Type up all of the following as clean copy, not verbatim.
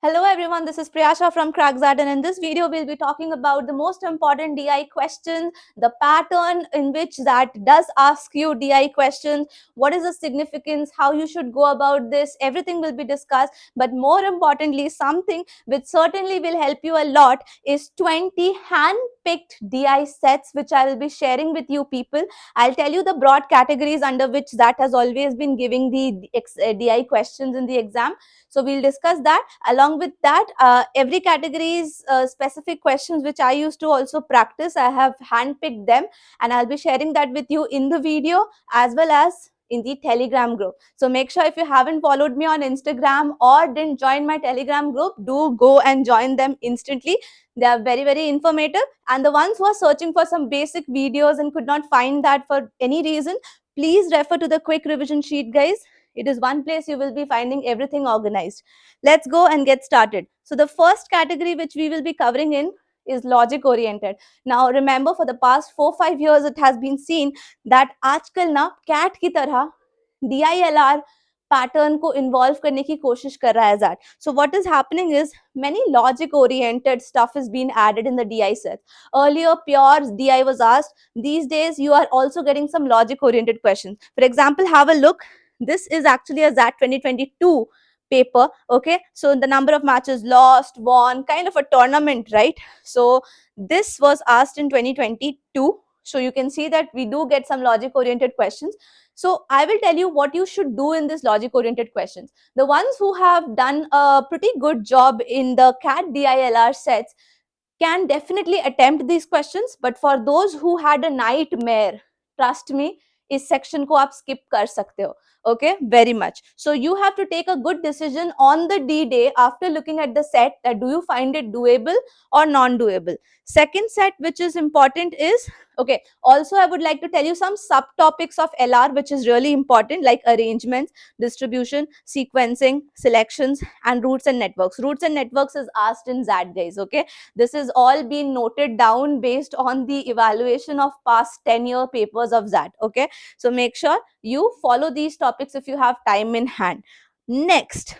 Hello everyone, this is Priyasha from XAT, and in this video we'll be talking about the most important DI questions, the pattern in which that does ask you DI questions, what is the significance, how you should go about this, everything will be discussed. But more importantly, something which certainly will help you a lot is 20 hand-picked DI sets which I will be sharing with you people. I'll tell you the broad categories under which that has always been giving the DI questions in the exam. So we'll discuss that. Along with that, every category's specific questions which I used to also practice, I have handpicked them, and I'll be sharing that with you in the video as well as in the Telegram group. So make sure if you haven't followed me on Instagram or didn't join my Telegram group, do go and join them instantly. They are very, very informative. And the ones who are searching for some basic videos and could not find that for any reason, please refer to the quick revision sheet, guys. It is one place you will be finding everything organized. Let's go and get started. So the first category which we will be covering in is logic oriented. Now remember, for the past 4-5 years it has been seen that आजकल ना CAT की तरह DILR pattern को involve करने की कोशिश कर रहा है XAT. So what is happening is many logic oriented stuff is being added in the DI sets. Earlier pure DI was asked. These days you are also getting some logic oriented questions. For example, have a look. This is actually a XAT 2022 paper. Okay, so the number of matches lost, won, kind of a tournament, right? So this was asked in 2022. So you can see that we do get some logic oriented questions. So I will tell you what you should do in this logic oriented questions. The ones who have done a pretty good job in the CAT DILR sets can definitely attempt these questions, but for those who had a nightmare, trust me, इस section को आप skip कर सकते हो. Okay, very much. So you have to take a good decision on the D day after looking at the set, that do you find it doable or non-doable. Second set which is important is, okay, also I would like to tell you some subtopics of LR which is really important, like arrangements, distribution, sequencing, selections, and roots and networks. Roots and networks is asked in XAT, guys. Okay, this is all been noted down based on the evaluation of past 10-year papers of XAT. Okay, so make sure you follow these topics if you have time in hand. Next,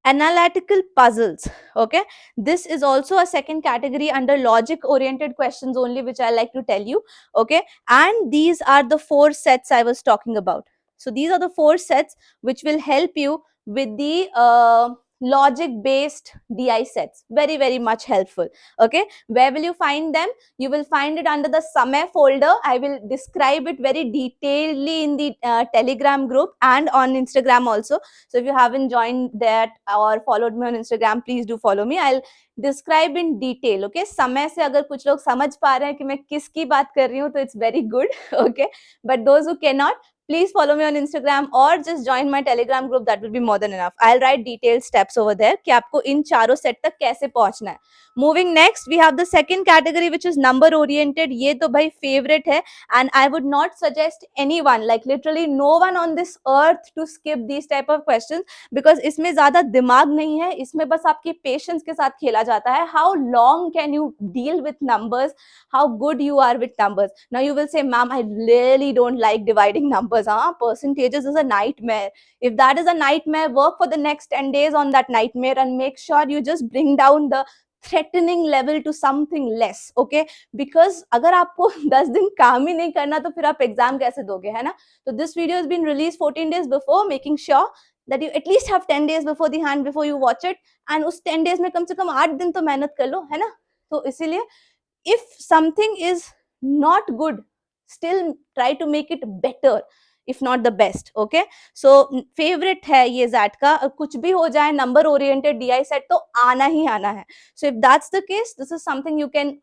analytical puzzles. Okay, this is also a second category under logic oriented questions only, which I like to tell you. Okay, and these are the 4 sets I was talking about. So these are the 4 sets which will help you with the logic based DI sets. Very, very much helpful. Okay, where will you find them? You will find it under the SUME folder. I will describe it very detailedly in the Telegram group and on Instagram also. So if you haven't joined that or followed me on Instagram, please do follow me. I'll describe in detail. Okay, समय से अगर कुछ लोग समझ पा रहे हैं कि मैं किसकी बात कर रही हूँ, तो it's very good. Okay, but those who cannot, please follow me on Instagram or just join my Telegram group. That will be more than enough. I'll write detailed steps over there कि आपको इन चारों set तक कैसे पहुंचना है. Moving next, we have the second category which is number oriented. ये तो भाई favorite है, and I would not suggest anyone, like literally no one on this earth, to skip these type of questions, because इसमें ज़्यादा दिमाग नहीं है, इसमें बस आपके patience के साथ खेला जाता है. How long can you deal with numbers? How good you are with numbers? Now you will say, ma'am, I really don't like dividing numbers. Percentages is a nightmare. If that is a nightmare, work for the next 10 days on that nightmare and make sure you just bring down the threatening level to something less. Okay, because अगर आपको 10 दिन काम ही नहीं करना तो फिर आप exam कैसे दोगे, है ना? So this video has been released 14 days before, making sure that you at least have 10 days before the hand before you watch it, and उस 10 days में कम से कम 8 दिन तो मेहनत कर लो, है ना? तो इसीलिए if something is not good, still try to make it better, if not the best. Okay, so favorite है ये XAT का, कुछ भी हो जाए number oriented DI set तो आना ही आना है. So if that's the case, this is something you can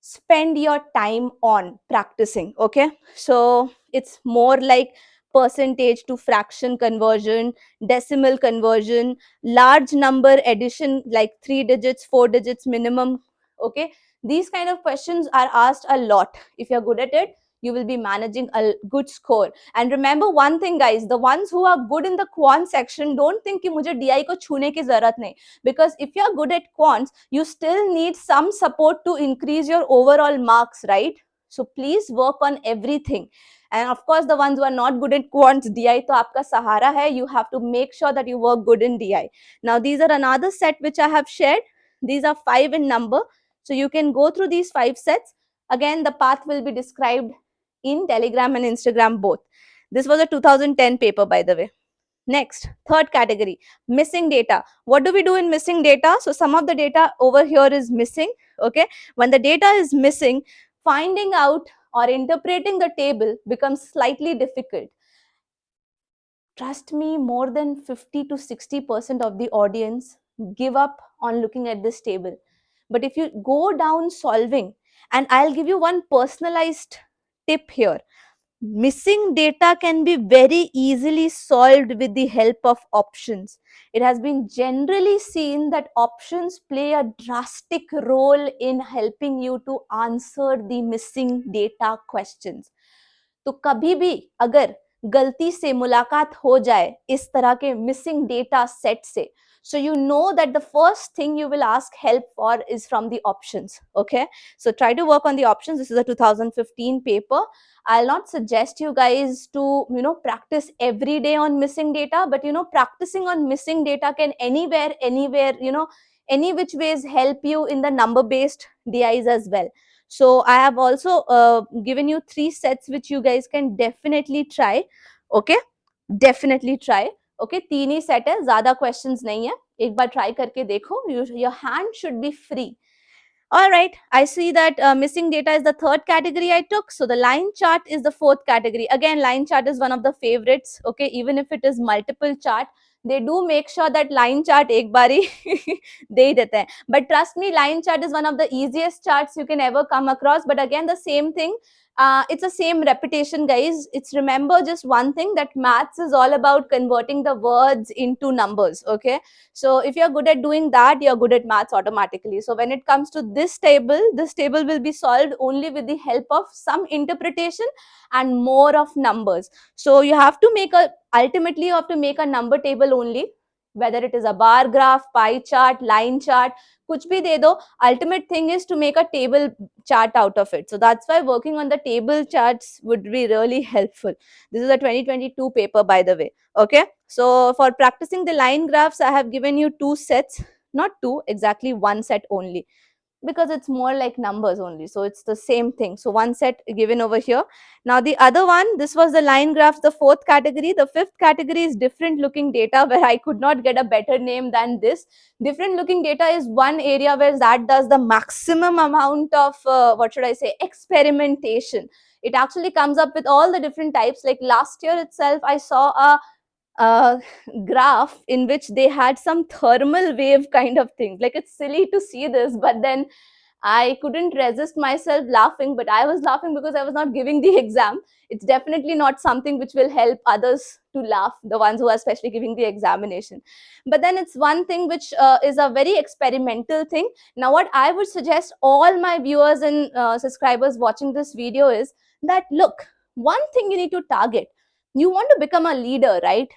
spend your time on practicing. Okay, so it's more like percentage to fraction conversion, decimal conversion, large number addition like 3 digits, 4 digits minimum. Okay, these kind of questions are asked a lot. If you're good at it, you will be managing a good score. And remember one thing, guys, the ones who are good in the quant section, don't think कि मुझे DI को छूने की जरूरत नहीं, because if you're good at quants, you still need some support to increase your overall marks, right? So please work on everything. And of course, the ones who are not good at quants, DI to aapka sahara hai. You have to make sure that you work good in DI. Now, these are another set which I have shared. These are 5 in number. So you can go through these 5 sets. Again, the path will be described in Telegram and Instagram both. This was a 2010 paper, by the way. Next, third category, missing data. What do we do in missing data? So some of the data over here is missing. Okay, when the data is missing, finding out or interpreting the table becomes slightly difficult. Trust me, more than 50 to 60% of the audience give up on looking at this table. But if you go down solving, and I'll give you one personalized tip here, missing data can be very easily solved with the help of options. It has been generally seen that options play a drastic role in helping you to answer the missing data questions. तो कभी भी अगर गलती से मुलाकात हो जाए इस तरह के मिसिंग डेटा सेट से, so you know that the first thing you will ask help for is from the options. Okay, so try to work on the options. This is a 2015 paper. I'll not suggest you guys to practice every day on missing data, but practicing on missing data can anywhere any which ways help you in the number based DIs as well. So I have also given you 3 sets which you guys can definitely try. Okay, definitely try. Okay, 3 he set है, ज़्यादा questions नहीं है, एक बार try करके देखो. Your hand should be free. All right, I see that missing data is the third category I took. So the line chart is the fourth category. Again, line chart is one of the favorites. Okay, even if it is multiple chart, they do make sure that line chart ek bari de hi dete hain. But trust me, line chart is one of the easiest charts you can ever come across. But again, the same thing. It's the same repetition, guys. It's remember just one thing, that maths is all about converting the words into numbers. Okay, so if you're good at doing that, you're good at maths automatically. So when it comes to this table will be solved only with the help of some interpretation and more of numbers. So you have to ultimately you have to make a number table only, whether it is a bar graph, pie chart, line chart, kuch bhi de do. Ultimate thing is to make a table chart out of it. So that's why working on the table charts would be really helpful. This is a 2022 paper, by the way. Okay, so for practicing the line graphs, I have given you 2 sets, not 2, exactly 1 set only, because it's more like numbers only. So it's the same thing. So 1 set given over here. Now the other one, this was the line graphs, the 4th category. The 5th category is different looking data, where I could not get a better name than this. Different looking data is one area where that does the maximum amount of, what should I say, experimentation. It actually comes up with all the different types. Like last year itself, I saw a graph in which they had some thermal wave kind of thing. Like, it's silly to see this, but then I couldn't resist myself laughing. But I was laughing because I was not giving the exam. It's definitely not something which will help others to laugh, the ones who are especially giving the examination. But then it's one thing which is a very experimental thing. Now what I would suggest all my viewers and subscribers watching this video is that, look, one thing you need to target. You want to become a leader, right?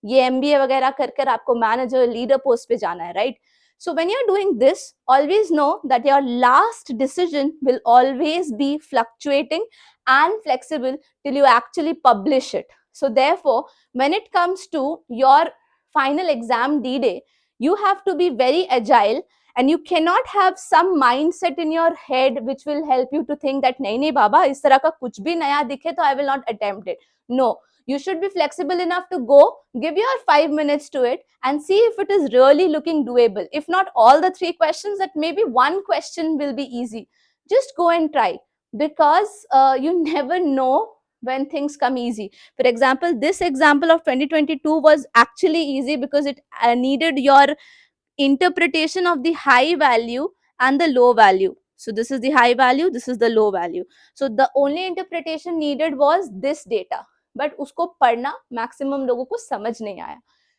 ये MBA वगैरह कर कर आपको manager leader post पे जाना है, right? So when you're doing this, always know that your last decision will always be fluctuating and flexible till you actually publish it. So therefore, when it comes to your final exam D-Day, you have to be very agile, and you cannot have some mindset in your head which will help you to think that nahi nahi baba, is tarah ka kuch bhi naya dikhe to I will not attempt it. No, you should be flexible enough to go, give your 5 minutes to it and see if it is really looking doable. If not all the 3 questions, that maybe one question will be easy. Just go and try, because you never know when things come easy. For example, this example of 2022 was actually easy because it needed your interpretation of the high value and the low value. So this is the high value, this is the low value. So the only interpretation needed was this data, but usko padna maximum logo ko samajh nahi aaya.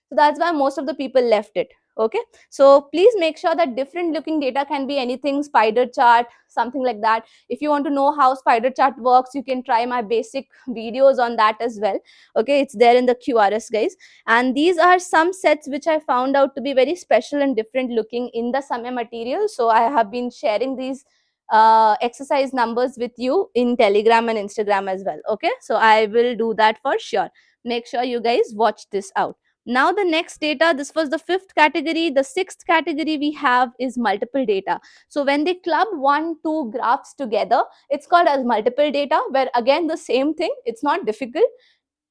So that's why most of the people left it. Okay, so please make sure that different looking data can be anything, spider chart, something like that. If you want to know how spider chart works, you can try my basic videos on that as well. Okay, it's there in the QRS, guys. And these are some sets which I found out to be very special and different looking in the Samya material. So I have been sharing these exercise numbers with you in Telegram and Instagram as well. Okay, so I will do that for sure. Make sure you guys watch this out. Now the next data, this was the fifth category. The sixth category we have is multiple data. So when they club 1-2 graphs together, it's called as multiple data, where again the same thing, it's not difficult.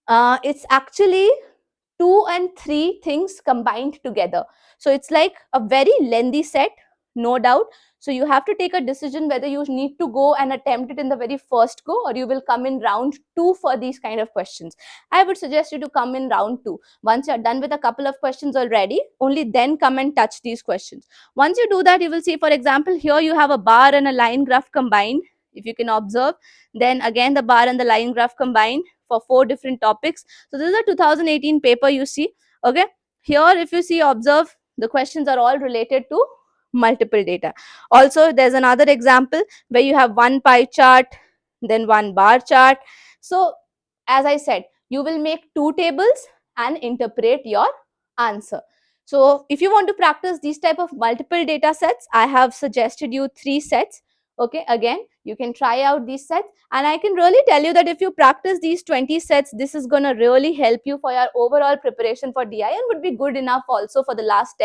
It's actually 2 and 3 things combined together. So it's like a very lengthy set, no doubt. So you have to take a decision whether you need to go and attempt it in the very first go, or you will come in round 2 for these kind of questions. I would suggest you to come in round 2. Once you're done with a couple of questions already, only then come and touch these questions. Once you do that, you will see, for example, here you have a bar and a line graph combined. If you can observe, then again the bar and the line graph combined for 4 different topics. So this is a 2018 paper you see. Okay, here if you see, observe, the questions are all related to multiple data. Also there's another example where you have one pie chart, then one bar chart. So as I said, you will make 2 tables and interpret your answer. So if you want to practice these type of multiple data sets, I have suggested you 3 sets. Okay, again you can try out these sets, and I can really tell you that if you practice these 20 sets, this is going to really help you for your overall preparation for DI, and would be good enough also for the last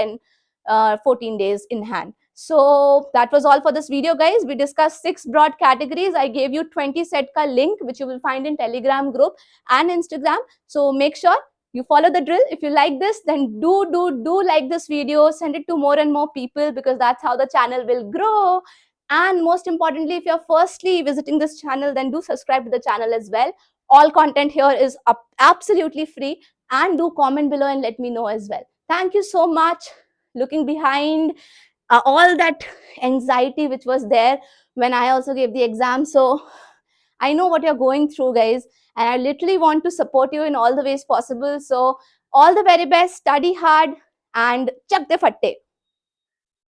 14 days in hand. So that was all for this video, guys. We discussed 6 broad categories. I gave you 20 set ka link, which you will find in Telegram group and Instagram. So make sure you follow the drill. If you like this, then do like this video, send it to more and more people, because that's how the channel will grow. And most importantly, if you're firstly visiting this channel, then do subscribe to the channel as well. All content here is absolutely free, and do comment below and let me know as well. Thank you so much. Looking behind all that anxiety which was there when I also gave the exam. So I know what you're going through, guys, and I literally want to support you in all the ways possible. So all the very best, study hard, and chak de fatte.